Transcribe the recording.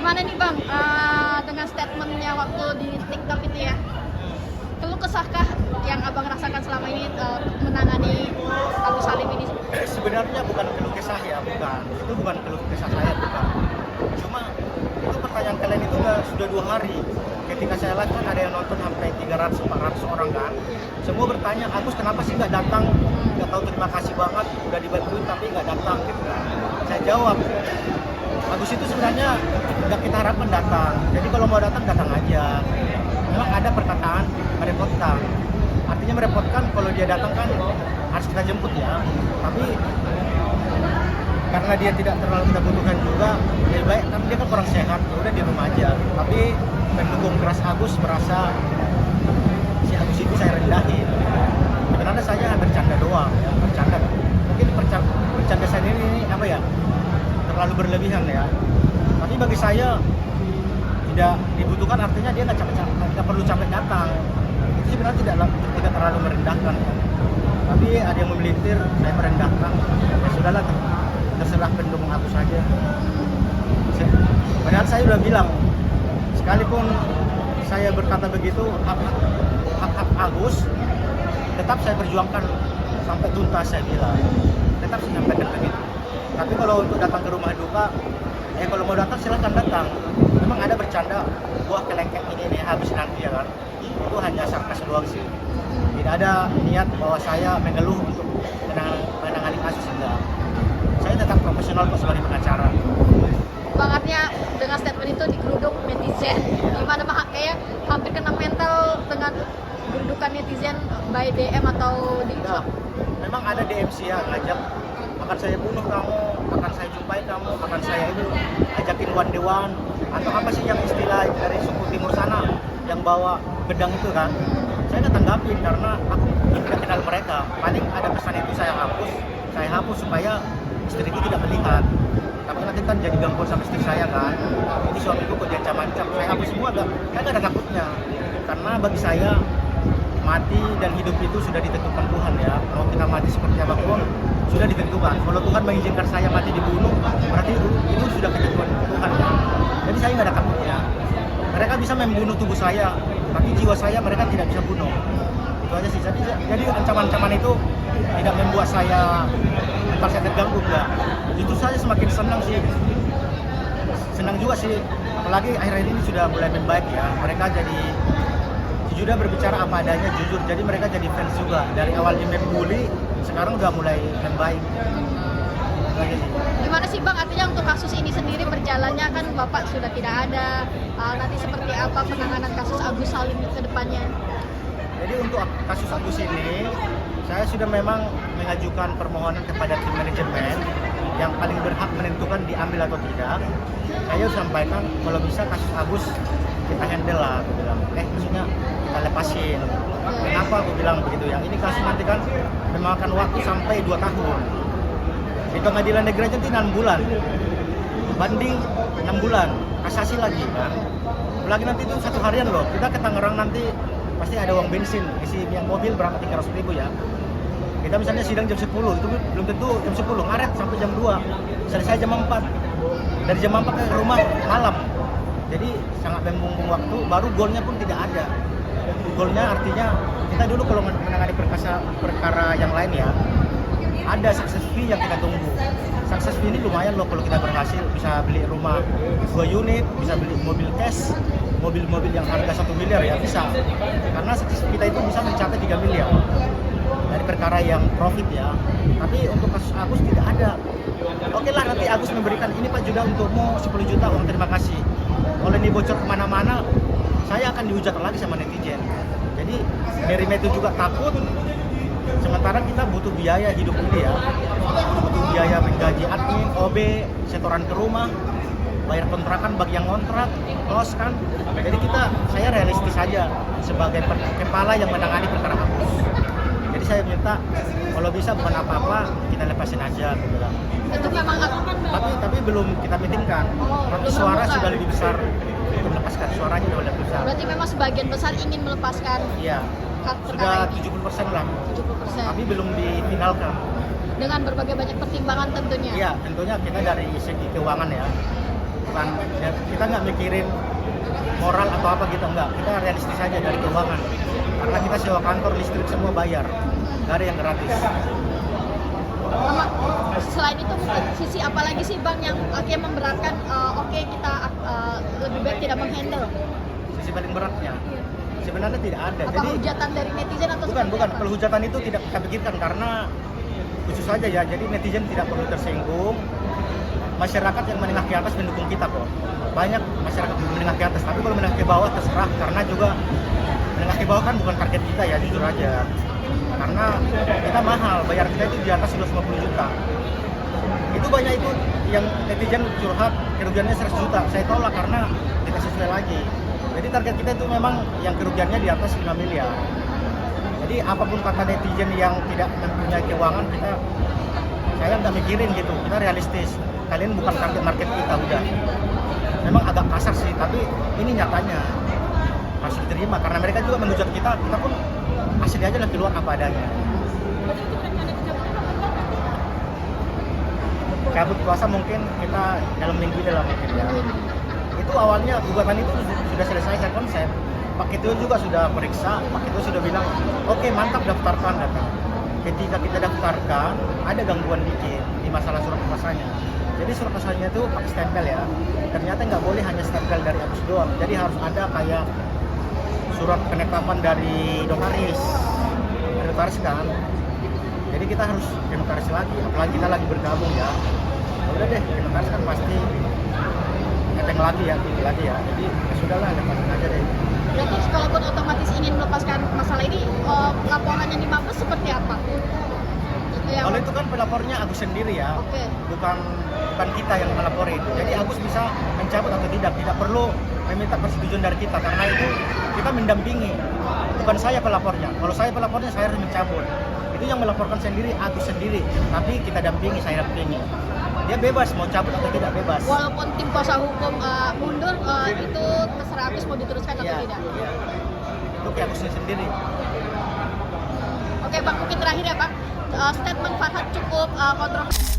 Gimana nih Bang, dengan statementnya waktu di TikTok itu ya? Keluh kesahkah yang Abang rasakan selama ini menangani Abu Salim ini? Sebenarnya bukan keluh kesah ya, bukan. Itu bukan keluh kesah saya, bukan. Cuma itu pertanyaan kalian itu sudah 2 hari. Ketika saya live kan ada yang nonton sampai 300-400 orang kan. Semua bertanya, Agus kenapa sih nggak datang? Nggak tahu terima kasih banget, udah dibantuin tapi nggak datang gitu kan. Saya jawab, Agus itu sebenarnya nggak kita harapkan datang. Jadi kalau mau datang, datang aja. Memang ada perkataan merepotkan. Artinya merepotkan kalau dia datang kan harus kita jemput ya. Tapi karena dia tidak terlalu kita butuhkan juga, lebih baik kan dia kan kurang sehat, ya udah di rumah aja. Tapi pendukung keras Agus merasa si Agus itu saya rendahin. Sebenarnya saya bercanda doang ya, bercanda. Mungkin bercanda saya ini apa ya, terlalu berlebihan ya. Tapi bagi saya tidak dibutuhkan, artinya dia nggak perlu capek datang. Itu sebenarnya tidak terlalu merendahkan ya. Tapi ada yang memelintir saya merendahkan, ya sudahlah, terserah pendukung aku saja. Padahal saya udah bilang, sekalipun saya berkata begitu, hak Agus tetap saya perjuangkan sampai tuntas, saya bilang tetap saya sampaikan begitu. Tapi kalau untuk datang ke rumah duka, kalau mau datang silahkan datang. Memang ada bercanda, buah kelengkeng ini habis nanti ya kan. Itu hanya sarkas doang sih. Tidak ada niat bahwa saya mengeluh untuk menangani kasus, enggak. Saya tetap profesional kok sebagai pengacara. Bang, artinya dengan statement itu digeruduk netizen. Gimana Bang, kayak hampir kena mental dengan gerudukan netizen by DM atau di Nah, memang ada DM sih ya, ngajak akan saya bunuh kamu, akan saya jumpai kamu, akan saya itu ajakin one day one, atau apa sih yang istilah dari suku timur sana yang bawa pedang itu kan. Saya nggak tanggapin karena aku tidak kenal mereka. Paling ada pesan itu saya hapus supaya istriku tidak melihat. Tapi nanti kan jadi gangguan sama istri saya kan. Ini suamiku kok diancam-ancam, saya hapus semua, saya nggak ada takutnya. Karena bagi saya mati dan hidup itu sudah ditentukan Tuhan ya. Mau kita mati seperti apapun sudah ditentukan. Kalau Tuhan mengizinkan saya mati dibunuh, berarti itu sudah ketentuan Tuhan ya. Jadi saya nggak ada takutnya. Mereka bisa membunuh tubuh saya, tapi jiwa saya mereka tidak bisa bunuh. Itu aja sih. Jadi ancaman-ancaman itu tidak membuat saya terganggu enggak. Justru saya semakin senang sih. Senang juga sih. Apalagi akhir-akhir ini sudah mulai membaik ya. Mereka jadi sudah berbicara apa adanya, jujur. Jadi mereka jadi fans juga. Dari awalnya membuli, sekarang udah mulai membaik. Gimana sih Bang, artinya untuk kasus ini sendiri berjalannya kan Bapak sudah tidak ada, nanti seperti apa penanganan kasus Agus Salim ke depannya? Jadi untuk kasus Agus ini, saya sudah memang mengajukan permohonan kepada tim manajemen yang paling berhak menentukan diambil atau tidak. Saya sampaikan kalau bisa kasus Agus kita handle lah, aku bilang. Maksudnya kita lepasin. Kenapa aku bilang begitu ya? Ini kasus nanti kan memakan waktu sampai 2 tahun. Di pengadilan negeri aja 6 bulan. Banding 6 bulan. Kasasi lagi kan. Lagi nanti itu 1 harian loh. Kita ke Tangerang nanti pasti ada uang bensin. Isi minyak mobil berapa 300.000 ya. Kita misalnya sidang jam 10, itu belum tentu jam 10, ngaret sampai jam 2. Selesai jam 4. Dari jam 4 ke rumah malam. Jadi sangat membuang waktu, baru golnya pun tidak ada. Golnya artinya kita dulu kalau menangani perkara yang lain ya, ada success fee yang kita tunggu. Success fee ini lumayan loh kalau kita berhasil, bisa beli rumah 2 unit, bisa beli mobil cash, mobil-mobil yang harga 1 miliar ya bisa. Karena success fee kita itu bisa mencapai 3 miliar dari perkara yang profit ya. Tapi untuk kasus Agus tidak ada. Oke lah, nanti Agus memberikan ini Pak Juda untukmu 10 juta uang terima kasih. Kalau ini bocor kemana-mana, saya akan dihujat lagi sama netizen. Jadi nerima itu juga takut. Sementara kita butuh biaya hidup ini ya, butuh biaya menggaji admin, OB, setoran ke rumah, bayar kontrakan bagi yang kontrak, kos kan. Jadi saya realistis saja sebagai kepala yang menangani perkara Agus. Jadi saya minta kalau bisa bukan apa-apa kita lepasin aja gitu lah. Itu memang Tapi belum kita meetingkan. Tapi suara sudah lebih besar untuk melepaskan, suaranya sudah lebih besar. Berarti memang sebagian besar ingin melepaskan. Iya. Sudah 70% lah. 70%. Tapi belum difinalkan. Dengan berbagai banyak pertimbangan tentunya. Iya, tentunya kita dari segi keuangan ya. bukan ya, kita nggak mikirin moral atau apa gitu, enggak, kita realistis aja dari keuangan karena kita sewa kantor, listrik semua bayar, nggak ada yang gratis. Sama, selain itu mungkin sisi apa lagi sih Bang yang akhirnya memberatkan oke kita lebih baik tidak menghandle? Sisi paling beratnya sebenarnya tidak ada. Apa Jadi hujatan dari netizen atau bukan seperti apa? perhujatan itu tidak kita pikirkan karena khusus saja ya, jadi netizen tidak perlu tersinggung. Masyarakat yang menengah ke atas mendukung kita kok, banyak masyarakat menengah ke atas, tapi kalau menengah ke bawah terserah, karena juga menengah ke bawah kan bukan target kita ya, jujur aja, karena kita mahal, bayar kita itu di atas 150 juta. Itu banyak itu yang netizen curhat kerugiannya 100 juta, saya tolak karena tidak sesuai lagi. Jadi target kita itu memang yang kerugiannya di atas 5 miliar. Jadi apapun kata netizen yang tidak mempunyai keuangan, saya nggak mikirin gitu, kita realistis. Kalian bukan target market kita, udah. Memang agak kasar sih, tapi ini nyatanya harus diterima karena mereka juga menghujat kita pun asli aja lah keluar apa adanya. Cabut kuasa mungkin kita dalam minggu ini lah mungkin ya. Itu awalnya gugatan itu sudah selesai, saya konsep. Pak Ketua juga sudah periksa, Pak Ketua sudah bilang, oke, mantap, daftarkan data. Ketika kita daftarkan, ada gangguan dikit di masalah surat kuasanya. Jadi surat kuasanya itu pakai stempel ya. Ternyata nggak boleh hanya stempel dari Agus doang. Jadi harus ada kayak surat penetapan dari notaris. Notaris kan. Jadi kita harus ke notaris lagi, apalagi kita lagi bergabung ya. Udah deh, ke notaris kan pasti ngeteng lagi ya, tinggi lagi ya. Jadi ya sudahlah, lepasin aja deh. Berarti kalaupun otomatis ingin melepaskan masalah ini, laporannya di Mabes seperti apa? Kalau itu kan pelapornya Agus sendiri ya, Oke. bukan kita yang melapori itu. Jadi Agus bisa mencabut atau tidak perlu meminta persetujuan dari kita karena itu kita mendampingi. Bukan saya pelapornya. Kalau saya pelapornya saya harus mencabut. Itu yang melaporkan sendiri Agus sendiri, tapi kita dampingi, saya dampingi. Dia bebas mau cabut atau tidak bebas. Walaupun tim kuasa hukum mundur, itu terserah Agus mau diteruskan atau tidak. Iya. Itu kayak Agusnya sendiri. Oke Bang, mungkin terakhir ya Bang, statement Farhad cukup kontroversial.